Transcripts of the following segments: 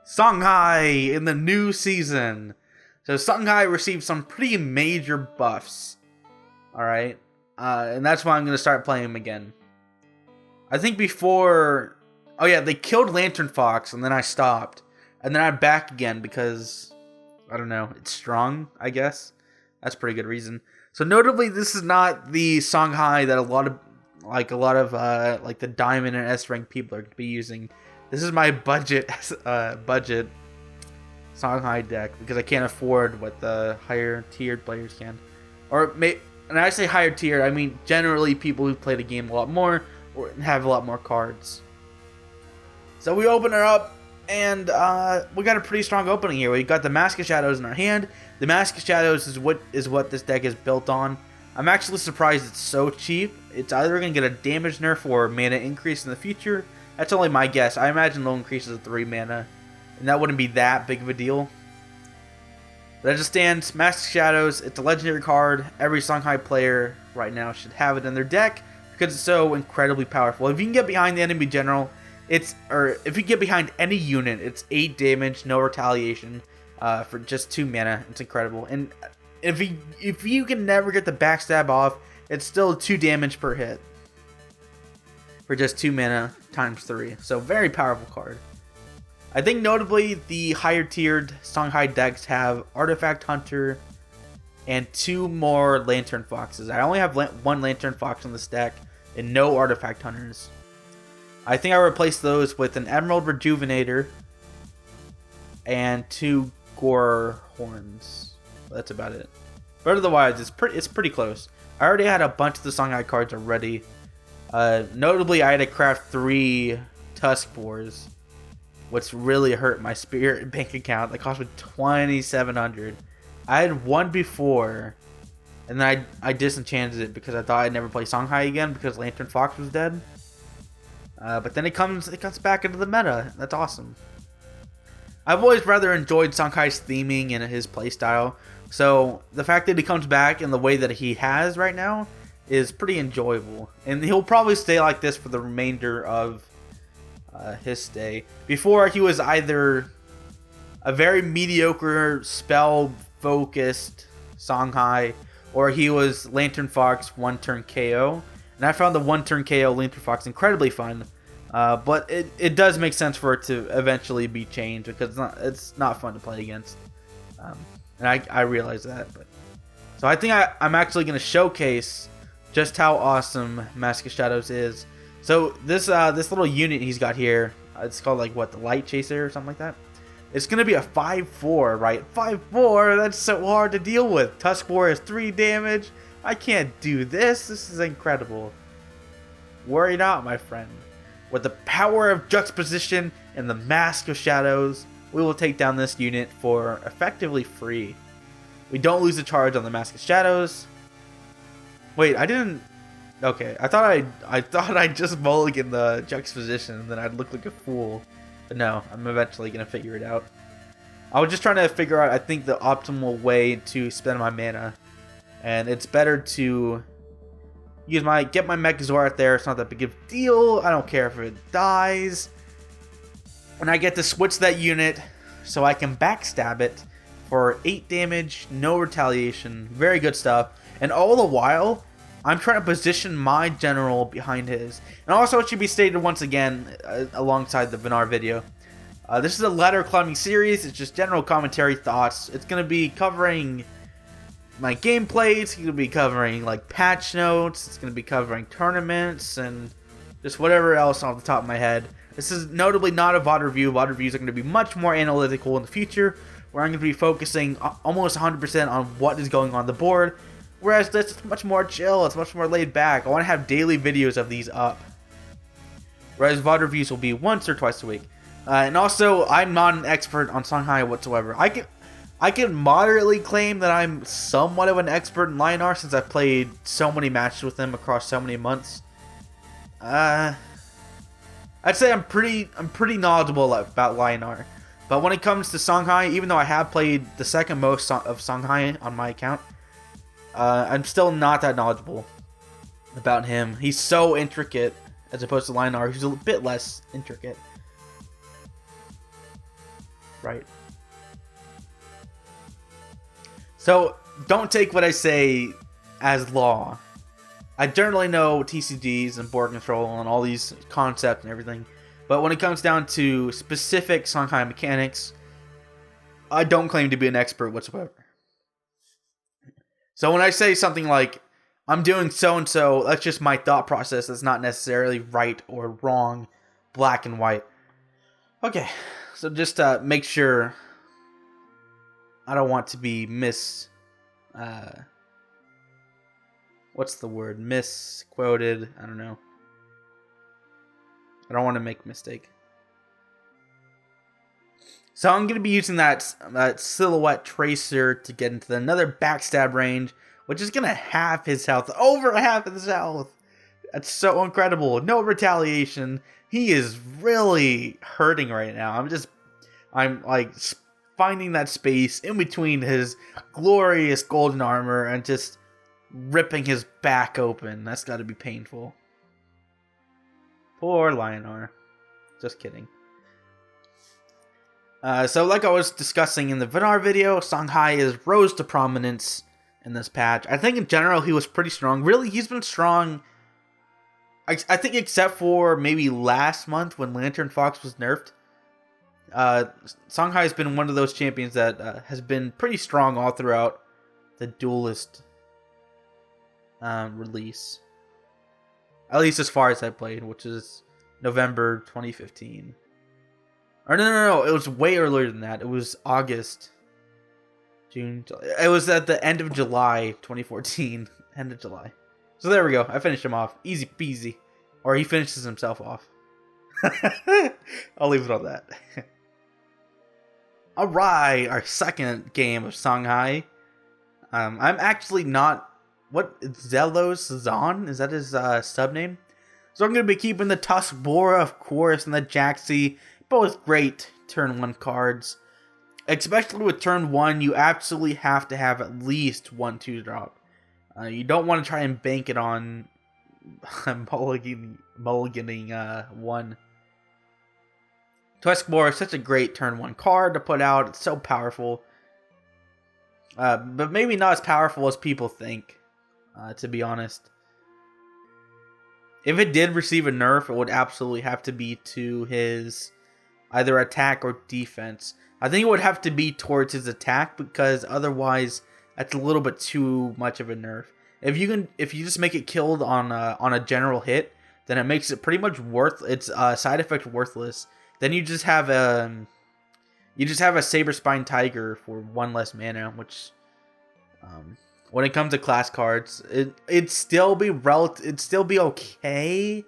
Songhai in the new season. So Songhai received some pretty major buffs. Alright. And that's why I'm going to start playing him again. I think before... Oh yeah, they killed Lantern Fox and then I stopped. And then I'm back again because... I don't know. It's strong, I guess. That's a pretty good reason. So notably, this is not the Songhai that a lot of the Diamond and S rank people are going to be using. This is my budget Songhai deck because I can't afford what the higher tiered players can. And I say higher tier, I mean generally people who play the game a lot more or have a lot more cards. So we open her up, and we got a pretty strong opening here. We got the Mask of Shadows in our hand. The Mask of Shadows is what this deck is built on. I'm actually surprised it's so cheap. It's either going to get a damage nerf or mana increase in the future. That's only my guess. I imagine low increases of 3 mana, and that wouldn't be that big of a deal. But as it stands, Mask of Shadows, it's a legendary card. Every Songhai player right now should have it in their deck because it's so incredibly powerful. If you can get behind the enemy general, if you get behind any unit, it's 8 damage, no retaliation, for just 2 mana. It's incredible. And if you can never get the backstab off, it's still 2 damage per hit for just 2 mana times 3. So very powerful card. I think notably the higher tiered Songhai decks have Artifact Hunter and 2 more Lantern Foxes. I only have 1 Lantern Fox in this deck and no Artifact Hunters. I think I replaced those with an Emerald Rejuvenator and 2 Gore Horns. That's about it. But otherwise, it's pretty close. I already had a bunch of the Songhai cards already. Notably, I had to craft 3 Tusk Boars, which really hurt my Spirit bank account. That cost me 2,700. I had 1 before, and then I disenchanted it because I thought I'd never play Songhai again because Lantern Fox was dead. But then it comes back into the meta. That's awesome. I've always rather enjoyed Songhai's theming and his playstyle. So the fact that he comes back in the way that he has right now is pretty enjoyable. And he'll probably stay like this for the remainder of his stay. Before, he was either a very mediocre spell-focused Songhai, or he was Lantern Fox 1-turn KO. And I found the 1-turn KO Lantern Fox incredibly fun. But it does make sense for it to eventually be changed because it's not fun to play against. And I realize that. So I think I'm actually going to showcase just how awesome Mask of Shadows is. So this little unit he's got here, it's called the Light Chaser or something like that. It's going to be a 5/4, right? 5/4, that's so hard to deal with. Tusk Boar is 3 damage. I can't do this. This is incredible. Worry not, my friend. With the power of Juxtaposition and the Mask of Shadows, we will take down this unit for effectively free. We don't lose a charge on the Mask of Shadows. Wait, I didn't... Okay, I thought I'd just mulligan the Juxtaposition and then I'd look like a fool. But no, I'm eventually going to figure it out. I was just trying to figure out, I think, the optimal way to spend my mana. And it's better to get my Mechazor out there. It's not that big of a deal. I don't care if it dies. And I get to switch that unit so I can backstab it for 8 damage, no retaliation. Very good stuff. And all the while, I'm trying to position my general behind his. And also, it should be stated once again alongside the Vinar video. This is a ladder climbing series. It's just general commentary thoughts. It's going to be covering my gameplay. It's going to be covering patch notes. It's going to be covering tournaments and just whatever else off the top of my head. This is notably not a VOD review. VOD reviews are going to be much more analytical in the future, where I'm going to be focusing almost 100% on what is going on the board. Whereas this is much more chill. It's much more laid back. I want to have daily videos of these up. Whereas VOD reviews will be once or twice a week. And also, I'm not an expert on Songhai whatsoever. I can moderately claim that I'm somewhat of an expert in Lionar since I've played so many matches with him across so many months. I'd say I'm pretty knowledgeable about Lionar. But when it comes to Songhai, even though I have played the second most of Songhai on my account, I'm still not that knowledgeable about him. He's so intricate as opposed to Lionar, who's a bit less intricate. Right. So don't take what I say as law. I generally know TCGs and board control and all these concepts and everything, but when it comes down to specific Songhai mechanics, I don't claim to be an expert whatsoever. So when I say something like, I'm doing so-and-so, that's just my thought process. That's not necessarily right or wrong, black and white. Okay, so just make sure I don't want to be what's the word? Misquoted. I don't know. I don't want to make a mistake. So I'm going to be using that silhouette tracer to get into another backstab range, which is going to half his health. Over half his health. That's so incredible. No retaliation. He is really hurting right now. I'm like finding that space in between his glorious golden armor and just ripping his back open. That's got to be painful. Poor Lionar. Just kidding. So like I was discussing in the Vinar video, Songhai is rose to prominence in this patch. I think in general he was pretty strong. Really, he's been strong. I think except for maybe last month when Lantern Fox was nerfed. Songhai has been one of those champions that has been pretty strong all throughout the Duelyst release. At least as far as I played, which is November 2015. Or no, it was way earlier than that. It was August, June, July. It was at the end of July 2014. End of July. So there we go. I finished him off. Easy peasy. Or he finishes himself off. I'll leave it on that. Alright, our second game of Songhai. I'm actually not... What? Zelos Zon? Is that his sub name? So I'm going to be keeping the Tuskbora, of course, and the Jaxi. Both great turn 1 cards. Especially with turn 1, you absolutely have to have at least 1 2-drop. You don't want to try and bank it on mulliganing 1. Tuskbora is such a great turn 1 card to put out. It's so powerful. But maybe not as powerful as people think, to be honest. If it did receive a nerf, it would absolutely have to be to his either attack or defense. I think it would have to be towards his attack, because otherwise that's a little bit too much of a nerf. If you just make it killed on a general hit, then it makes it pretty much it's side effect worthless. Then you just have a Saber Spine Tiger for 1 less mana, which when it comes to class cards, it'd still be okay,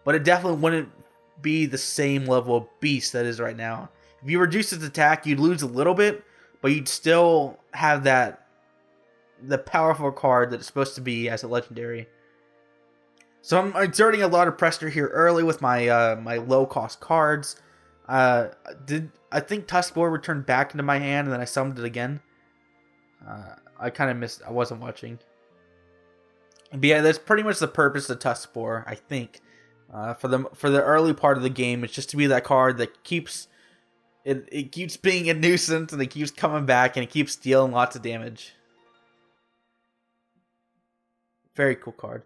but it definitely wouldn't be the same level of beast that is right now. If you reduce its attack, you'd lose a little bit, but you'd still have the powerful card that it's supposed to be as a legendary. So I'm exerting a lot of pressure here early with my my low cost cards. I think Tuskbora returned back into my hand, and then I summoned it again. I kind of missed. I wasn't watching. But yeah, that's pretty much the purpose of Tuskbora, I think. For the early part of the game, it's just to be that card that keeps it keeps being a nuisance, and it keeps coming back, and it keeps dealing lots of damage. Very cool card,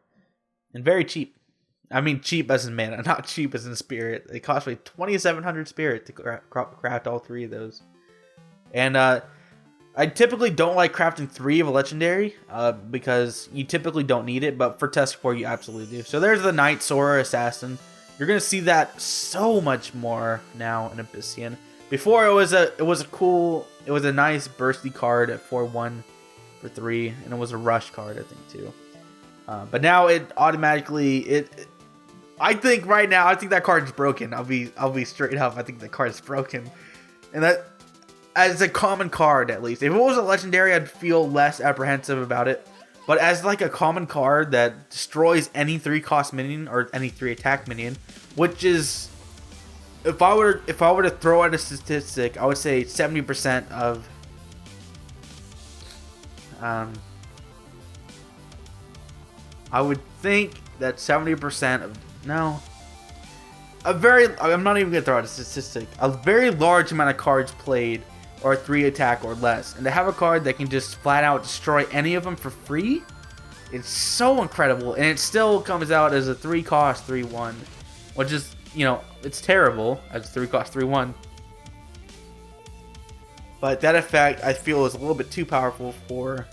and very cheap. I mean, cheap as in mana, not cheap as in spirit. It cost me 2,700 spirit to craft all 3 of those. And I typically don't like crafting 3 of a legendary, because you typically don't need it, but for Tuskbora you absolutely do. So there's the Knight Sora Assassin. You're gonna see that so much more now in Abyssian. Before it was a nice bursty card at 4/1 for 3, and it was a rush card, I think, too. But now it automatically I think right now that card is broken. I'll be straight up. I think the card is broken, and that as a common card, at least. If it was a legendary, I'd feel less apprehensive about it. But as like a common card that destroys any 3-cost minion or any 3-attack minion, which is, if I were to throw out a statistic, I would say 70% of I would think that 70% of I'm not even gonna throw out a statistic. A very large amount of cards played are 3 attack or less, and to have a card that can just flat out destroy any of them for free, it's so incredible. And it still comes out as a 3 cost 3/1, which is, you know, it's terrible as 3 cost 3/1. But that effect I feel is a little bit too powerful for,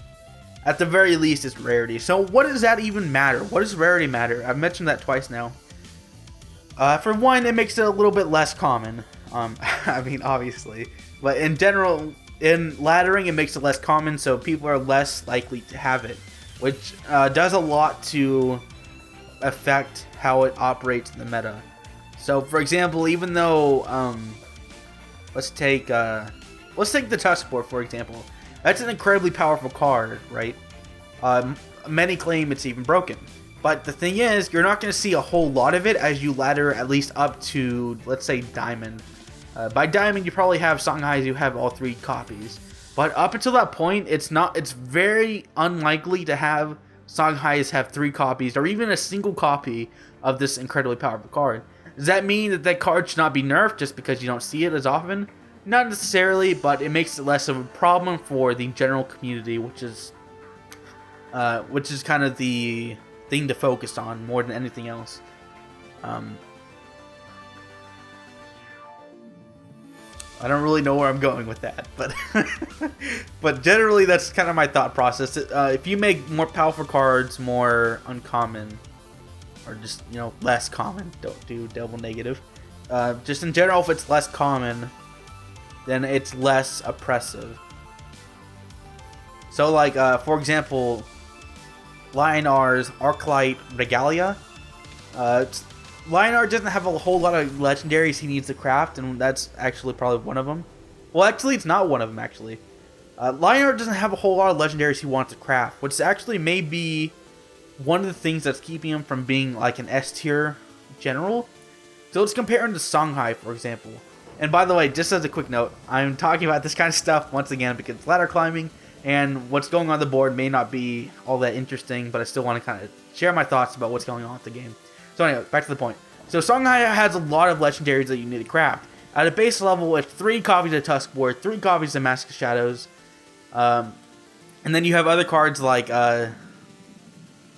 at the very least, its rarity. So what does that even matter? What does rarity matter? I've mentioned that twice now. For one, it makes it a little bit less common. I mean, obviously. But in general, in laddering, it makes it less common, so people are less likely to have it. Which does a lot to affect how it operates in the meta. So, for example, even though, let's take the Tuskboar, for example. That's an incredibly powerful card, right? Many claim it's even broken. But the thing is, you're not going to see a whole lot of it as you ladder at least up to, let's say, Diamond. By Diamond, you probably have Songhais who have all 3 copies. But up until that point, it's very unlikely to have Songhais have 3 copies or even a single copy of this incredibly powerful card. Does that mean that that card should not be nerfed just because you don't see it as often? Not necessarily, but it makes it less of a problem for the general community, which is kind of the thing to focus on more than anything else. I don't really know where I'm going with that, but but generally that's kind of my thought process. If you make more powerful cards more uncommon, or just, you know, less common, don't do double negative. Just in general, if it's less common, then it's less oppressive. So, like, for example, Lionar's Arclight Regalia. Lionar doesn't have a whole lot of legendaries he needs to craft, and that's actually probably one of them. Well, actually, it's not one of them, actually. Lionar doesn't have a whole lot of legendaries he wants to craft, which actually may be one of the things that's keeping him from being, like, an S-tier general. So let's compare him to Songhai, for example. And by the way, just as a quick note, I'm talking about this kind of stuff once again because it's ladder climbing, and what's going on the board may not be all that interesting, but I still want to kind of share my thoughts about what's going on with the game. So anyway, back to the point. So Songhai has a lot of legendaries that you need to craft. At a base level, it's 3 copies of Tuskboar, 3 copies of Mask of Shadows, and then you have other cards like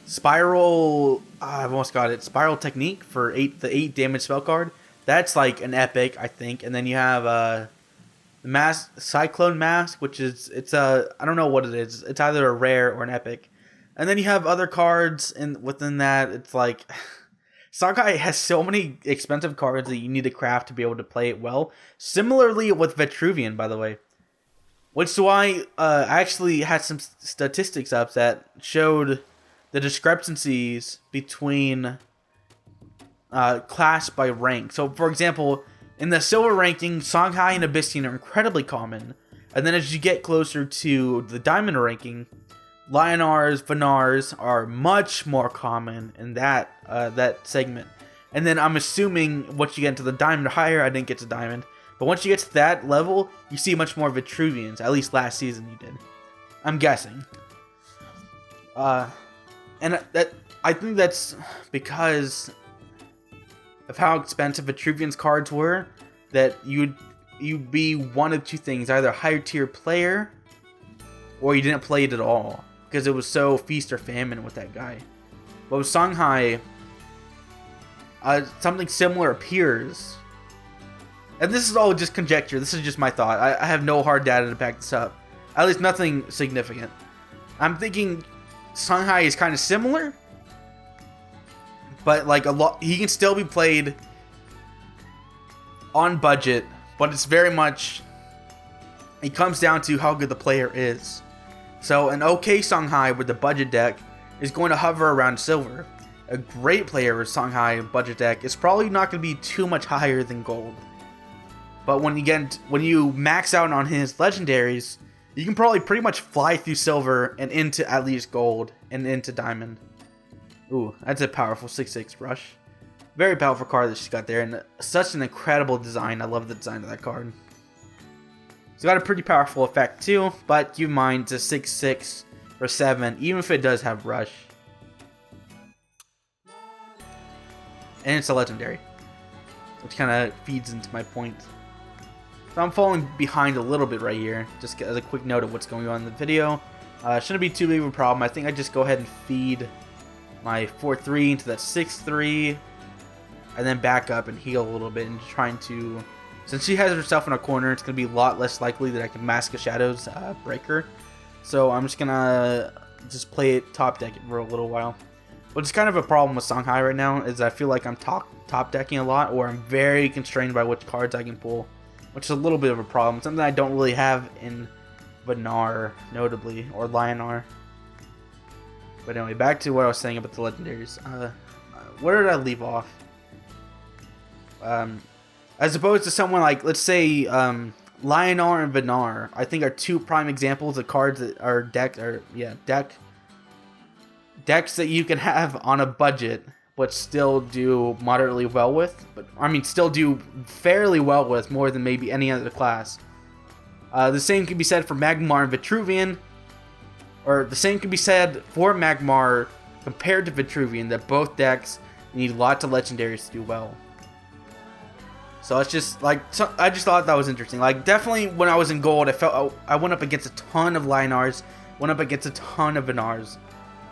Spiral. I've almost got it. Spiral Technique for the 8 damage spell card. That's like an epic, I think. And then you have the Cyclone Mask, which is I don't know what it is. It's either a rare or an epic. And then you have other cards within that. It's like Songhai has so many expensive cards that you need to craft to be able to play it well. Similarly with Vitruvian, by the way. Which is why I actually had some statistics up that showed the discrepancies between class by rank. So, for example, in the silver ranking, Songhai and Abyssinian are incredibly common. And then as you get closer to the diamond ranking, Lionars, Venars are much more common in that segment. And then I'm assuming once you get into the diamond or higher, I didn't get to diamond, but once you get to that level, you see much more Vitruvians. At least last season you did. I'm guessing. And I think that's because of how expensive Vitruvian's cards were, that you'd be one of 2 things: either a higher tier player, or you didn't play it at all, because it was so feast or famine with that guy. But with Songhai, something similar appears. And this is all just conjecture, this is just my thought. I have no hard data to back this up. At least nothing significant. I'm thinking Songhai is kind of similar, but like he can still be played on budget, but it's very much, it comes down to how good the player is. So an okay Songhai with the budget deck is going to hover around silver. A great player with Songhai budget deck is probably not going to be too much higher than gold. But when you max out on his legendaries, you can probably pretty much fly through silver and into at least gold and into diamond. Ooh, that's a powerful 6/6 rush. Very powerful card that she's got there, and such an incredible design. I love the design of that card. It's got a pretty powerful effect too, but keep in mind it's a 6/6 for 7, even if it does have rush. And it's a legendary. which kind of feeds into my point. So I'm falling behind a little bit right here, just as a quick note of what's going on in the video. Shouldn't be too big of a problem. I think I just go ahead and feed my 4-3 into that 6-3, and then back up and heal a little bit, and trying to, since she has herself in a corner, it's going to be a lot less likely that I can Mask of Shadows break her. So I'm just going to play it top deck for a little while. Which is kind of a problem with Songhai right now, is I feel like I'm top decking a lot, or I'm very constrained by which cards I can pull, which is a little bit of a problem. Something I don't really have in Vanar, notably, or Lionar. But anyway, back to what I was saying about the legendaries. Where did I leave off? As opposed to someone like, let's say, Lionar and Vanar, I think are two prime examples of cards that are decks that you can have on a budget, but still do moderately well with. But I mean, still do fairly well with, more than maybe any other class. The same can be said for Magmar and Vitruvian, or the same can be said for Magmar compared to Vitruvian, that both decks need lots of legendaries to do well. So it's just like, I just thought that was interesting. Like, definitely when I was in gold, I felt I went up against a ton of Lionars, went up against a ton of Vanars.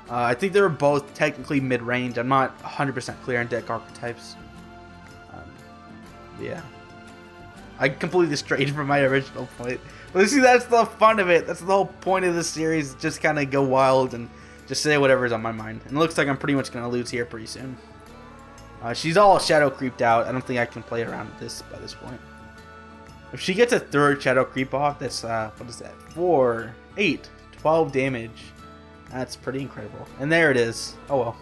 I think they were both technically mid-range. I'm not 100% clear on deck archetypes. Yeah. I completely strayed from my original point. But see, that's the fun of it. That's the whole point of this series. Just kind of go wild and just say whatever's on my mind. And it looks like I'm pretty much going to lose here pretty soon. She's all shadow creeped out. I don't think I can play around with this by this point. If she gets a third shadow creep off, that's, what is that? 4, 8, 12 damage. That's pretty incredible. And there it is. Oh well.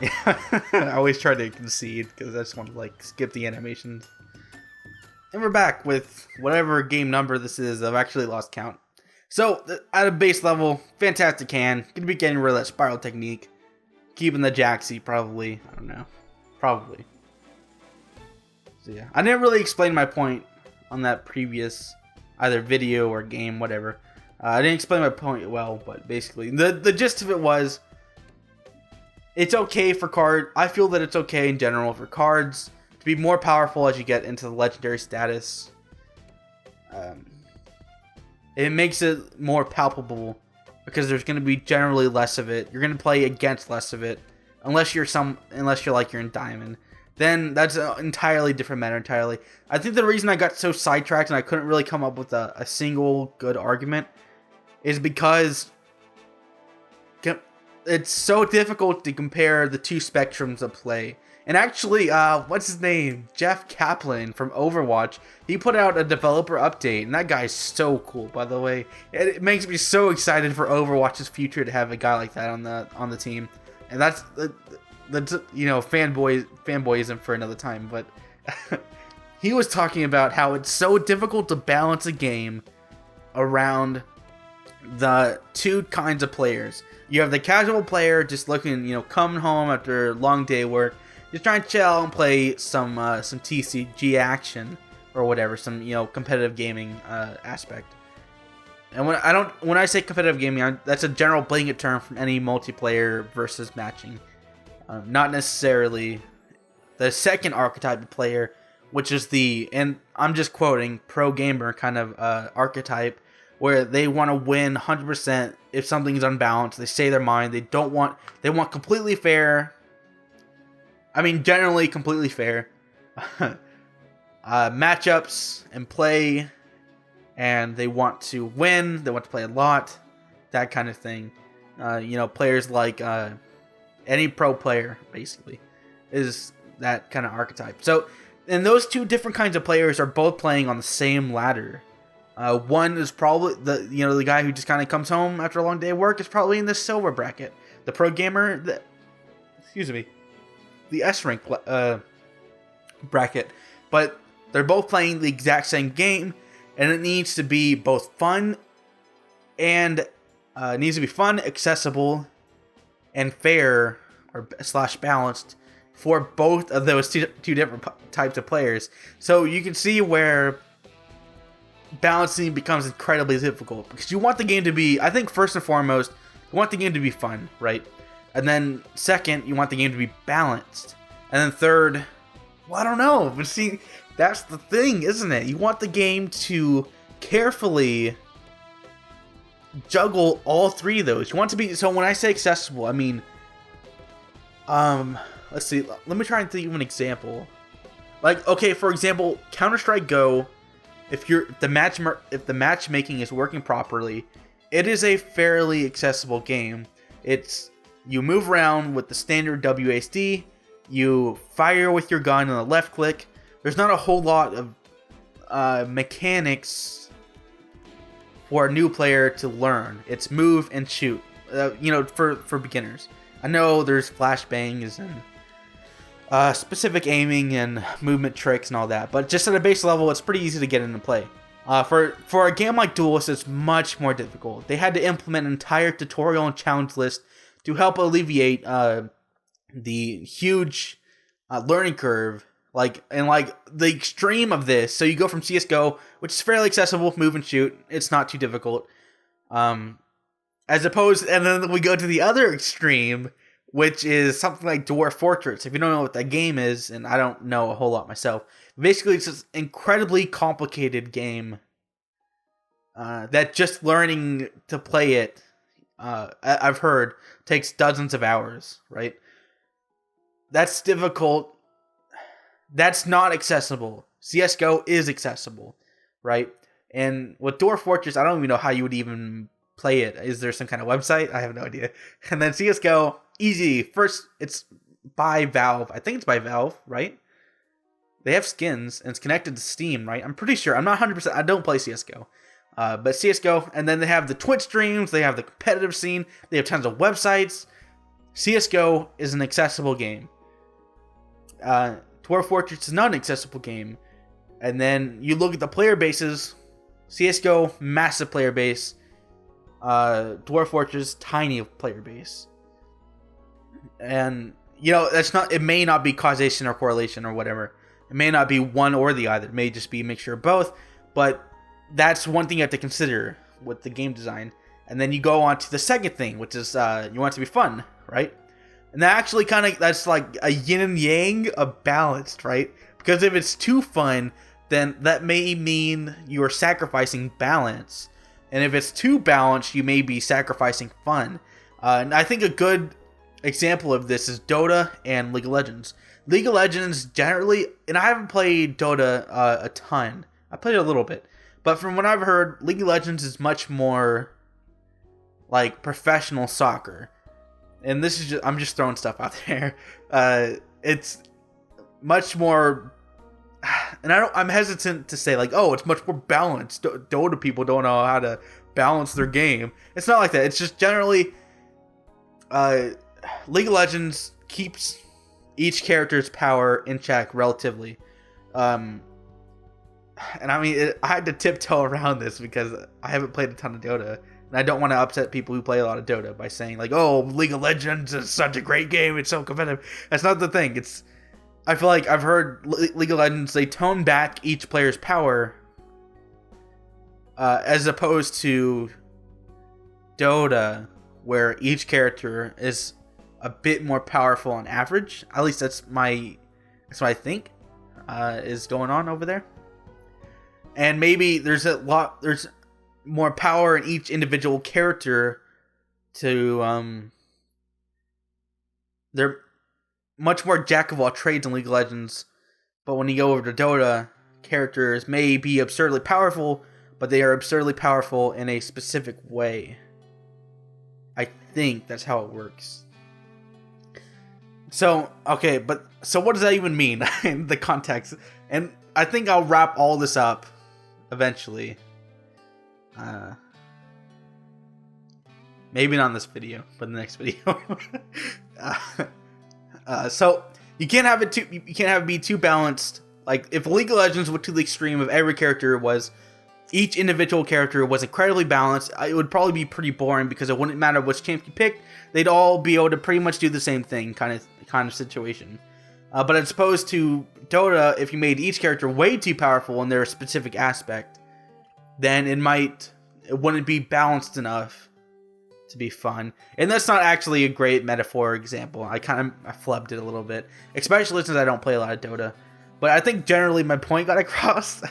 Yeah, I always try to concede because I just want to like skip the animations. And we're back with whatever game number this is. I've actually lost count. So, at a base level, fantastic hand. Gonna be getting rid of that spiral technique. Keeping the Jaxi, probably. I don't know. Probably. So yeah. I didn't really explain my point on that previous either video or game, whatever. I didn't explain my point well, but basically, the gist of it was, it's okay for I feel that it's okay in general for cards to be more powerful as you get into the legendary status. It makes it more palpable because there's going to be generally less of it. You're going to play against less of it, unless you're in Diamond. Then that's an entirely different matter entirely. I think the reason I got so sidetracked and I couldn't really come up with a single good argument is because it's so difficult to compare the two spectrums of play. And actually, what's his name? Jeff Kaplan from Overwatch. He put out a developer update, and that guy's so cool, by the way. It makes me so excited for Overwatch's future to have a guy like that on the team. And that's you know, fanboyism for another time. But he was talking about how it's so difficult to balance a game around the two kinds of players. You have the casual player just looking, you know, coming home after a long day of work, just trying to chill and play some TCG action or whatever, some, you know, competitive gaming aspect. And when I say competitive gaming, that's a general blanket term from any multiplayer versus matching. Not necessarily the second archetype of player, which is and I'm just quoting, pro gamer kind of archetype, where they want to win 100% if something's unbalanced. They say their mind. They want completely fair. I mean, generally completely fair matchups and play, and they want to win. They want to play a lot, that kind of thing. You know, players like any pro player basically is that kind of archetype. So, and those two different kinds of players are both playing on the same ladder. One is probably the guy who just kind of comes home after a long day of work is probably in the silver bracket. The pro gamer, the S rank bracket. But they're both playing the exact same game, and it needs to be both fun and accessible, and fair or / balanced for both of those two different types of players. So you can see where balancing becomes incredibly difficult, because you want the game to be, I think first and foremost, you want the game to be fun, right? And then second, you want the game to be balanced. And then third, Well, I don't know, but see, that's the thing, isn't it? You want the game to carefully juggle all three of those. You want it to be, so when I say accessible, I mean, let's see, let me try and think of an example. Like, okay, for example, Counter-Strike Go, if the matchmaking is working properly, it is a fairly accessible game. You move around with the standard WASD, you fire with your gun on the left click. There's not a whole lot of mechanics for a new player to learn. It's move and shoot, for beginners. I know there's flashbangs and specific aiming and movement tricks and all that, but just at a base level, it's pretty easy to get into play. For a game like Duelyst, it's much more difficult. They had to implement an entire tutorial and challenge list to help alleviate the huge learning curve, the extreme of this. So you go from CS:GO, which is fairly accessible, move and shoot. It's not too difficult. As opposed, and then we go to the other extreme, which is something like Dwarf Fortress. If you don't know what that game is, and I don't know a whole lot myself, basically it's this incredibly complicated game that just learning to play it, I've heard, takes dozens of hours, right? That's difficult. That's not accessible. CS:GO is accessible, right? And with Dwarf Fortress, I don't even know how you would even play it. Is there some kind of website? I have no idea. And then CS:GO, easy. First, it's by Valve. I think it's by Valve, right? They have skins, and it's connected to Steam, right? I'm pretty sure. I'm not 100%. I don't play CS:GO. But CS:GO, and then they have the Twitch streams, they have the competitive scene, they have tons of websites. CS:GO is an accessible game. Dwarf Fortress is not an accessible game. And then you look at the player bases. CS:GO, massive player base. Dwarf Fortress, tiny player base. And, it may not be causation or correlation or whatever. It may not be one or the other. It may just be a mixture of both. But that's one thing you have to consider with the game design. And then you go on to the second thing, which is you want it to be fun, right? And that actually that's like a yin and yang of balanced, right? Because if it's too fun, then that may mean you're sacrificing balance. And if it's too balanced, you may be sacrificing fun. And I think a good example of this is Dota and League of Legends. League of Legends generally, and I haven't played Dota a ton. I played it a little bit. But from what I've heard, League of Legends is much more like professional soccer. And this is I'm just throwing stuff out there. It's much more, and I'm hesitant to say it's much more balanced. Dota people don't know how to balance their game. It's not like that. It's just generally, League of Legends keeps each character's power in check relatively. And I mean, I had to tiptoe around this because I haven't played a ton of Dota. And I don't want to upset people who play a lot of Dota by saying League of Legends is such a great game. It's so competitive. That's not the thing. I feel like I've heard League of Legends, they tone back each player's power as opposed to Dota, where each character is a bit more powerful on average. At least that's what I think is going on over there. And maybe there's more power in each individual character to they're much more jack of all trades in League of Legends, but when you go over to Dota, characters may be absurdly powerful, but they are absurdly powerful in a specific way. I think that's how it works. So what does that even mean in the context? And I think I'll wrap all this up eventually. Maybe not in this video, but in the next video. So you can't have it be too balanced. Like if League of Legends went to the extreme of every character was each individual character was incredibly balanced, it would probably be pretty boring because it wouldn't matter which champ you picked. They'd all be able to pretty much do the same thing, kind of situation. But as opposed to Dota, if you made each character way too powerful in their specific aspect, then it wouldn't be balanced enough to be fun. And that's not actually a great metaphor example. I flubbed it a little bit, especially since I don't play a lot of Dota. But I think generally my point got across.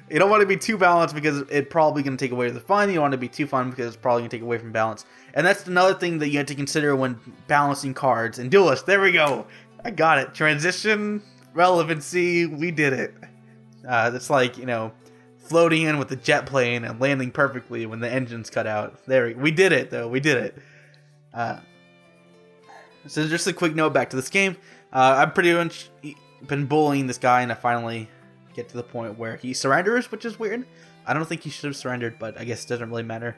You don't want to be too balanced because it's probably going to take away the fun. You don't want to be too fun because it's probably going to take away from balance. And that's another thing that you have to consider when balancing cards. And Duelyst, there we go. I got it. Transition, relevancy, we did it. That's like, you know, floating in with the jet plane and landing perfectly when the engine's cut out. We did it, though. We did it. So just a quick note back to this game. I've pretty much been bullying this guy, and I finally get to the point where he surrenders, which is weird. I don't think he should have surrendered, but I guess it doesn't really matter.